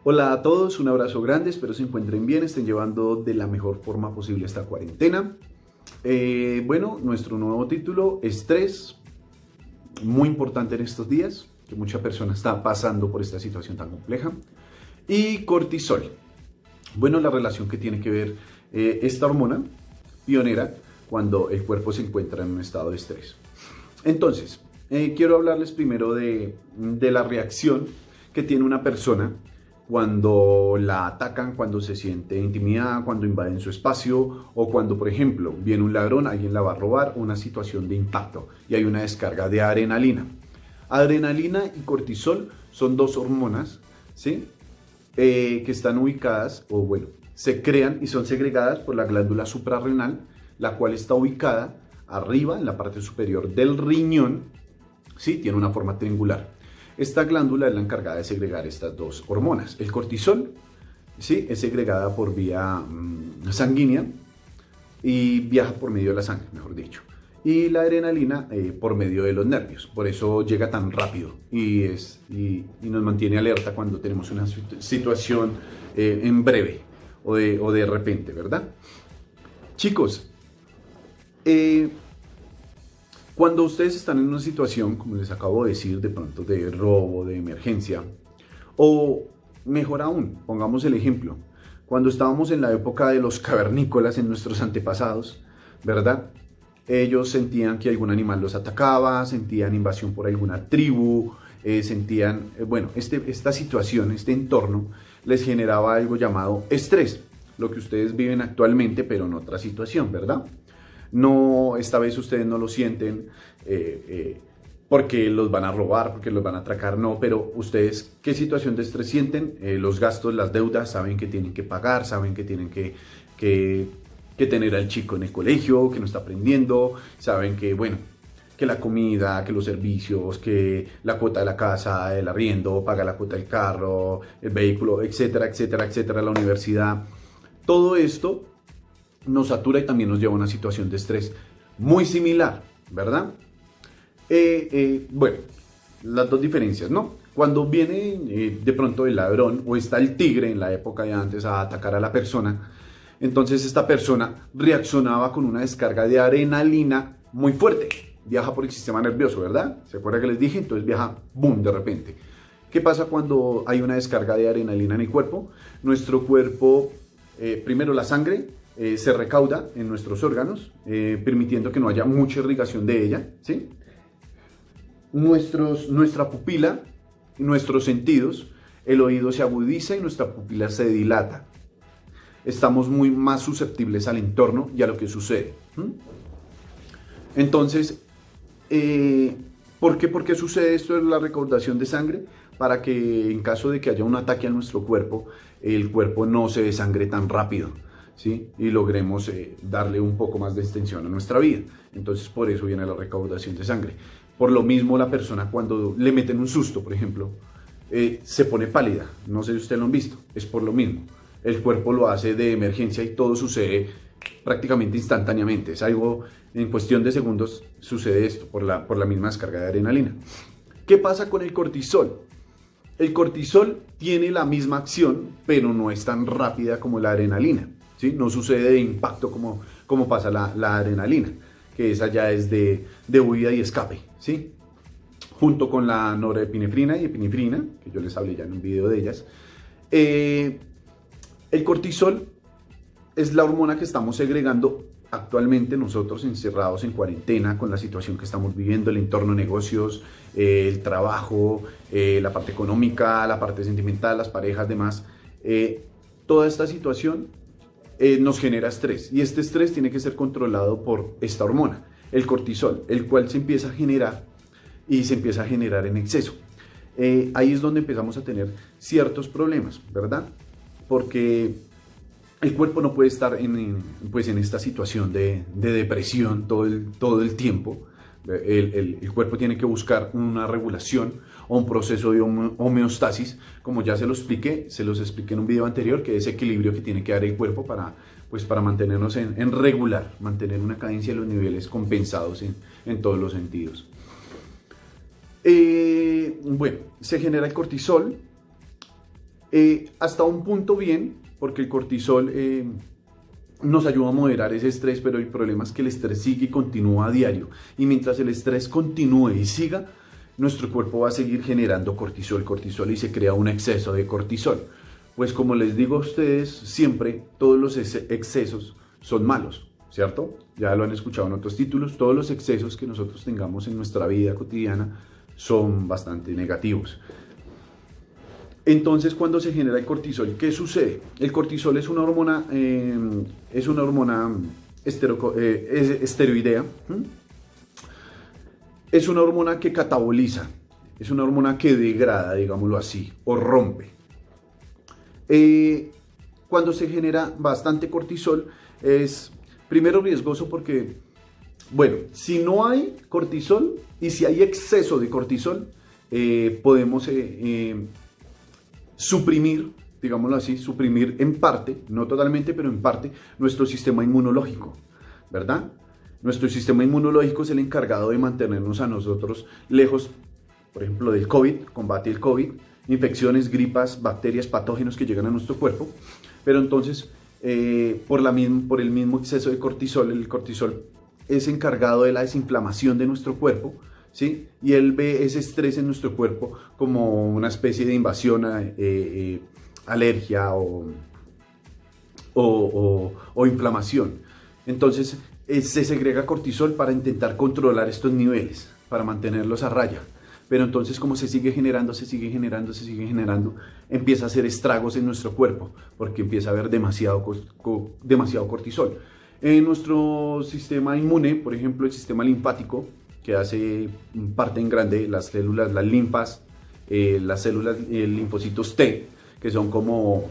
Hola a todos, un abrazo grande, espero se encuentren bien, estén llevando de la mejor forma posible esta cuarentena. Bueno, nuestro nuevo título, estrés, muy importante en estos días, que mucha persona está pasando por esta situación tan compleja. Y cortisol, bueno, la relación que tiene que ver esta hormona pionera cuando el cuerpo se encuentra en un estado de estrés. Entonces, quiero hablarles primero de la reacción que tiene una persona cuando la atacan, cuando se siente intimidada, cuando invaden su espacio o cuando, por ejemplo, viene un ladrón, alguien la va a robar, una situación de impacto y hay una descarga de adrenalina. Adrenalina y cortisol son dos hormonas, ¿sí? Que están ubicadas, o bueno, se crean y son segregadas por la glándula suprarrenal, la cual está ubicada arriba, en la parte superior del riñón, ¿sí? Tiene una forma triangular. Esta glándula es la encargada de segregar estas dos hormonas. El cortisol, ¿sí? Es segregada por vía sanguínea y viaja por medio de la sangre, mejor dicho. Y la adrenalina por medio de los nervios. Por eso llega tan rápido y nos mantiene alerta cuando tenemos una situación en breve o de repente, ¿verdad? Chicos, cuando ustedes están en una situación, como les acabo de decir, de pronto de robo, de emergencia, o mejor aún, pongamos el ejemplo, cuando estábamos en la época de los cavernícolas, en nuestros antepasados, ¿verdad? Ellos sentían que algún animal los atacaba, sentían invasión por alguna tribu, sentían, bueno, esta situación, este entorno, les generaba algo llamado estrés, lo que ustedes viven actualmente, pero en otra situación, ¿verdad? No, esta vez ustedes no lo sienten porque los van a robar, porque los van a atracar, no, pero ustedes, ¿qué situación de estrés sienten? Los gastos, las deudas, saben que tienen que pagar, saben que tienen que tener al chico en el colegio, que no está aprendiendo, saben que, bueno, que la comida, que los servicios, que la cuota de la casa, el arriendo, paga la cuota del carro, el vehículo, etcétera, etcétera, etcétera, la universidad. Todo esto nos satura y también nos lleva a una situación de estrés muy similar, ¿verdad? Bueno, las dos diferencias, ¿no? Cuando viene de pronto el ladrón o está el tigre en la época de antes a atacar a la persona, entonces esta persona reaccionaba con una descarga de adrenalina muy fuerte. Viaja por el sistema nervioso, ¿verdad? ¿Se acuerdan que les dije? Entonces viaja, boom, de repente. ¿Qué pasa cuando hay una descarga de adrenalina en el cuerpo? Nuestro cuerpo, primero la sangre, se recauda en nuestros órganos, permitiendo que no haya mucha irrigación de ella, ¿sí? Nuestra pupila, nuestros sentidos, el oído se agudiza y nuestra pupila se dilata. Estamos muy más susceptibles al entorno y a lo que sucede. Entonces, ¿por qué? ¿Por qué sucede esto de la recaudación de sangre? Para que en caso de que haya un ataque a nuestro cuerpo, el cuerpo no se desangre tan rápido, ¿sí? Y logremos darle un poco más de extensión a nuestra vida. Entonces, por eso viene la recaudación de sangre. Por lo mismo, la persona cuando le meten un susto, por ejemplo, se pone pálida. No sé si ustedes lo han visto. Es por lo mismo. El cuerpo lo hace de emergencia y todo sucede prácticamente instantáneamente. Es algo, en cuestión de segundos sucede esto por la misma descarga de adrenalina. ¿Qué pasa con el cortisol? El cortisol tiene la misma acción, pero no es tan rápida como la adrenalina, ¿sí? No sucede de impacto como pasa la adrenalina, que esa ya es de huida y escape, ¿sí? Junto con la norepinefrina y epinefrina, que yo les hablé ya en un video de ellas. El cortisol es la hormona que estamos segregando actualmente nosotros encerrados en cuarentena con la situación que estamos viviendo, el entorno de negocios, el trabajo, la parte económica, la parte sentimental, las parejas, demás. Toda esta situación nos genera estrés y este estrés tiene que ser controlado por esta hormona, el cortisol, el cual se empieza a generar y se empieza a generar en exceso. Ahí es donde empezamos a tener ciertos problemas, ¿verdad? Porque el cuerpo no puede estar en esta situación de depresión todo el tiempo. El cuerpo tiene que buscar una regulación o un proceso de homeostasis, como ya se los expliqué en un video anterior, que es ese equilibrio que tiene que dar el cuerpo para mantenernos en regular, mantener una cadencia de los niveles compensados en todos los sentidos. Bueno, se genera el cortisol. Hasta un punto bien, porque el cortisol nos ayuda a moderar ese estrés, pero el problema es que el estrés sigue y continúa a diario. Y mientras el estrés continúe y siga, nuestro cuerpo va a seguir generando cortisol y se crea un exceso de cortisol. Pues como les digo a ustedes, siempre todos los excesos son malos, ¿cierto? Ya lo han escuchado en otros títulos, todos los excesos que nosotros tengamos en nuestra vida cotidiana son bastante negativos. Entonces, cuando se genera el cortisol, ¿qué sucede? El cortisol es una hormona, esteroidea. Es una hormona que cataboliza, es una hormona que degrada, digámoslo así, o rompe. Cuando se genera bastante cortisol, es primero riesgoso porque, bueno, si no hay cortisol y si hay exceso de cortisol, podemos suprimir, digámoslo así, suprimir en parte, no totalmente, pero en parte, nuestro sistema inmunológico, ¿verdad? Nuestro sistema inmunológico es el encargado de mantenernos a nosotros lejos, por ejemplo, del COVID, combate el COVID, infecciones, gripas, bacterias, patógenos que llegan a nuestro cuerpo. Pero entonces, por el mismo exceso de cortisol, el cortisol es encargado de la desinflamación de nuestro cuerpo, ¿sí? Y él ve ese estrés en nuestro cuerpo como una especie de invasión, alergia o inflamación. Entonces, se segrega cortisol para intentar controlar estos niveles, para mantenerlos a raya. Pero entonces, como se sigue generando, empieza a hacer estragos en nuestro cuerpo, porque empieza a haber demasiado cortisol. En nuestro sistema inmune, por ejemplo, el sistema linfático, que hace parte en grande las células, las linfas, las células, linfocitos T, que son como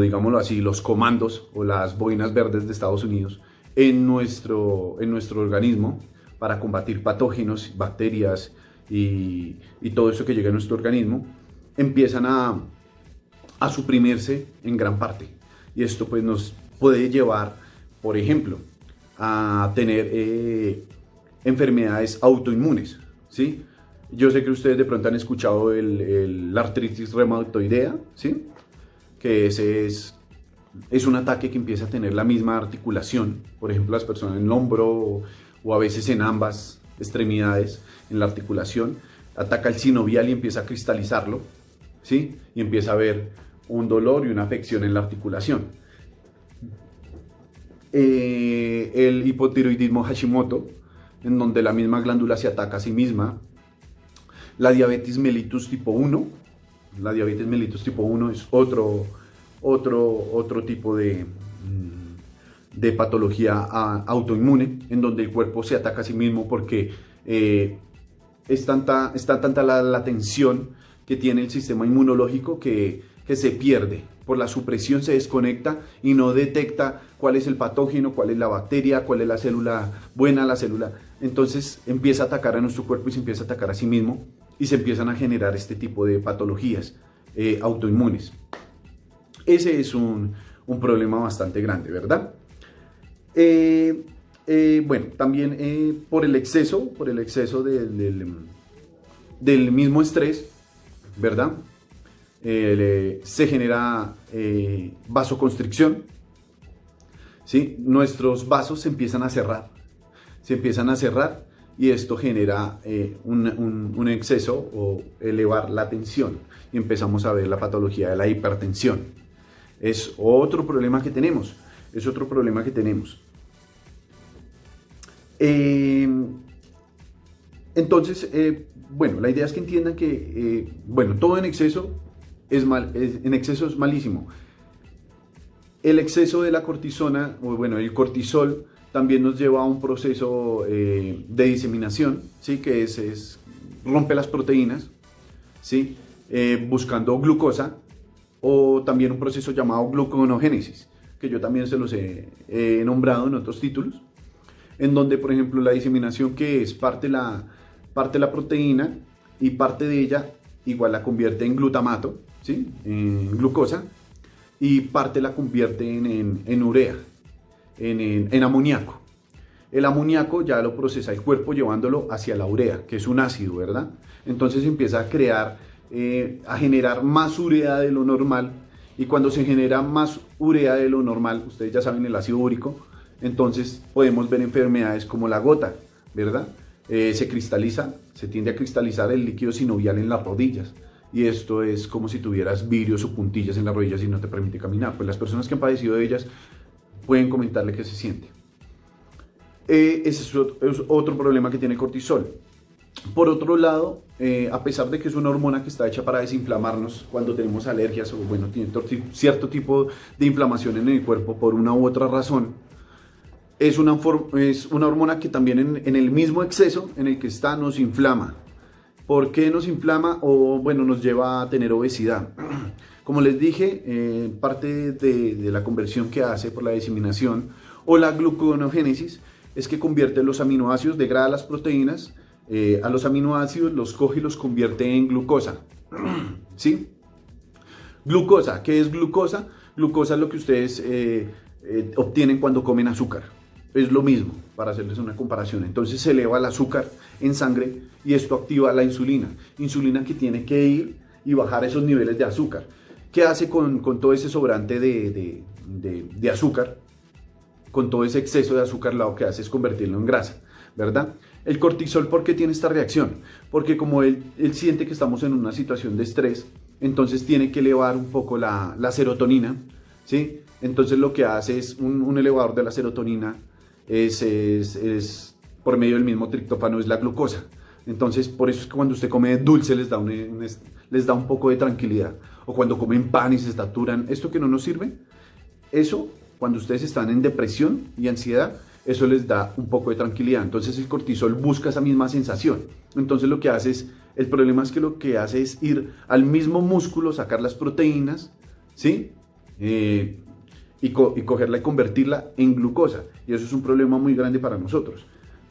digámoslo así, los comandos o las boinas verdes de Estados Unidos, en nuestro organismo para combatir patógenos, bacterias y todo eso que llega a nuestro organismo, empiezan a suprimirse en gran parte. Y esto pues nos puede llevar, por ejemplo, a tener enfermedades autoinmunes, ¿sí? Yo sé que ustedes de pronto han escuchado la artritis reumatoidea, ¿sí? Que ese es un ataque que empieza a tener la misma articulación, por ejemplo, las personas en el hombro o a veces en ambas extremidades, en la articulación, ataca el sinovial y empieza a cristalizarlo, ¿sí? Y empieza a haber un dolor y una afección en la articulación. El hipotiroidismo Hashimoto, en donde la misma glándula se ataca a sí misma. La diabetes mellitus tipo 1. La diabetes mellitus tipo 1 es otro tipo de patología autoinmune, en donde el cuerpo se ataca a sí mismo porque está tanta la tensión que tiene el sistema inmunológico que se pierde. Por la supresión se desconecta y no detecta cuál es el patógeno, cuál es la bacteria, cuál es la célula buena, la célula. Entonces empieza a atacar a nuestro cuerpo y se empieza a atacar a sí mismo y se empiezan a generar este tipo de patologías autoinmunes. Ese es un problema bastante grande, ¿verdad? Bueno, también por el exceso del mismo estrés, ¿verdad? Se genera vasoconstricción, ¿sí? Nuestros vasos se empiezan a cerrar y esto genera un exceso o elevar la tensión y empezamos a ver la patología de la hipertensión. Es otro problema que tenemos, Entonces, bueno, la idea es que entiendan que, bueno, todo en exceso en exceso es malísimo. El exceso de la cortisona, o bueno, el cortisol, también nos lleva a un proceso de diseminación, ¿sí? Que rompe las proteínas, ¿sí? Buscando glucosa, o también un proceso llamado gluconeogénesis, que yo también se los he nombrado en otros títulos, en donde, por ejemplo, la diseminación, que es parte de la proteína y parte de ella igual la convierte en glutamato, ¿sí? En glucosa, y parte la convierte en urea, en amoníaco. El amoníaco ya lo procesa el cuerpo llevándolo hacia la urea, que es un ácido, ¿verdad? Entonces empieza a crear a generar más urea de lo normal, y cuando se genera más urea de lo normal, ustedes ya saben el ácido úrico, entonces podemos ver enfermedades como la gota, ¿verdad? Se cristaliza, se tiende a cristalizar el líquido sinovial en las rodillas, y esto es como si tuvieras vidrios o puntillas en las rodillas y no te permite caminar. Pues las personas que han padecido de ellas pueden comentarle qué se siente. Ese es otro problema que tiene el cortisol. Por otro lado, a pesar de que es una hormona que está hecha para desinflamarnos cuando tenemos alergias o bueno, tiene cierto tipo de inflamación en el cuerpo por una u otra razón, es una hormona que también en el mismo exceso en el que está nos inflama. ¿Por qué nos inflama? O bueno, nos lleva a tener obesidad. Como les dije, parte de la conversión que hace por la diseminación o la gluconeogénesis es que convierte los aminoácidos, degrada las proteínas, a los aminoácidos los coge y los convierte en glucosa. ¿Sí? Glucosa, ¿qué es glucosa? Glucosa es lo que ustedes obtienen cuando comen azúcar. Es lo mismo, para hacerles una comparación. Entonces se eleva el azúcar en sangre y esto activa la insulina. Insulina que tiene que ir y bajar esos niveles de azúcar. ¿Qué hace con todo ese sobrante de azúcar? Con todo ese exceso de azúcar, lo que hace es convertirlo en grasa, ¿verdad? El cortisol, ¿por qué tiene esta reacción? Porque como él siente que estamos en una situación de estrés, entonces tiene que elevar un poco la serotonina, ¿sí? Entonces lo que hace es un elevador de la serotonina es por medio del mismo triptófano, es la glucosa. Entonces por eso es que cuando usted come dulce les da un poco de tranquilidad. O cuando comen pan y se saturan, esto que no nos sirve, eso cuando ustedes están en depresión y ansiedad, eso les da un poco de tranquilidad. Entonces el cortisol busca esa misma sensación. Entonces lo que hace es, el problema es que lo que hace es ir al mismo músculo, sacar las proteínas, ¿sí? Y cogerla y convertirla en glucosa. Y eso es un problema muy grande para nosotros.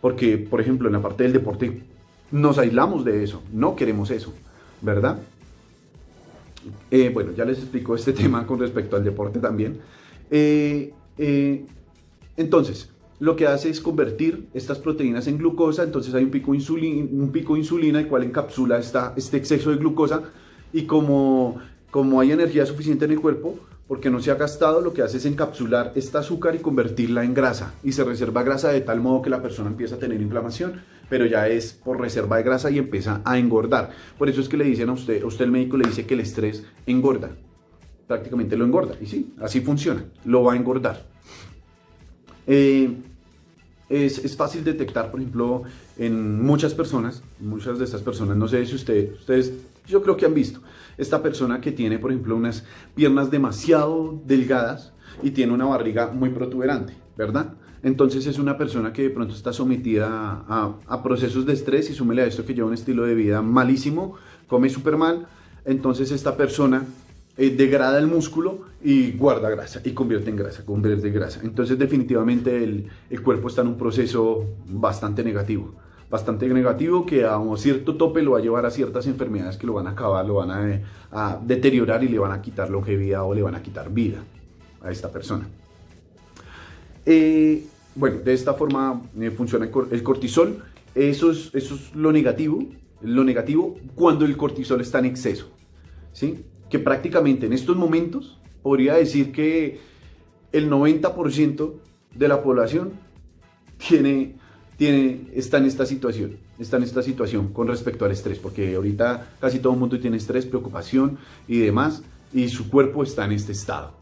Porque, por ejemplo, en la parte del deporte nos aislamos de eso. No queremos eso, ¿verdad? Bueno, ya les explico este tema con respecto al deporte también. Entonces, lo que hace es convertir estas proteínas en glucosa. Entonces hay un pico de insulina, el cual encapsula este exceso de glucosa, y como hay energía suficiente en el cuerpo, porque no se ha gastado, lo que hace es encapsular esta azúcar y convertirla en grasa, y se reserva grasa de tal modo que la persona empieza a tener inflamación, pero ya es por reserva de grasa y empieza a engordar. Por eso es que le dicen a usted el médico le dice que el estrés engorda, prácticamente lo engorda, y sí, así funciona, lo va a engordar. Es fácil detectar, por ejemplo, en muchas de estas personas, no sé si ustedes, yo creo que han visto, esta persona que tiene, por ejemplo, unas piernas demasiado delgadas y tiene una barriga muy protuberante, ¿verdad? Entonces es una persona que de pronto está sometida a procesos de estrés, y súmele a esto que lleva un estilo de vida malísimo, come súper mal. Entonces esta persona degrada el músculo y guarda grasa y convierte en grasa. Entonces definitivamente el cuerpo está en un proceso bastante negativo que a un cierto tope lo va a llevar a ciertas enfermedades que lo van a acabar, lo van a deteriorar y le van a quitar longevidad o le van a quitar vida a esta persona. Bueno, de esta forma funciona el cortisol. Eso es lo negativo cuando el cortisol está en exceso, ¿sí? Que prácticamente en estos momentos podría decir que el 90% de la población está en esta situación con respecto al estrés, porque ahorita casi todo el mundo tiene estrés, preocupación y demás, y su cuerpo está en este estado.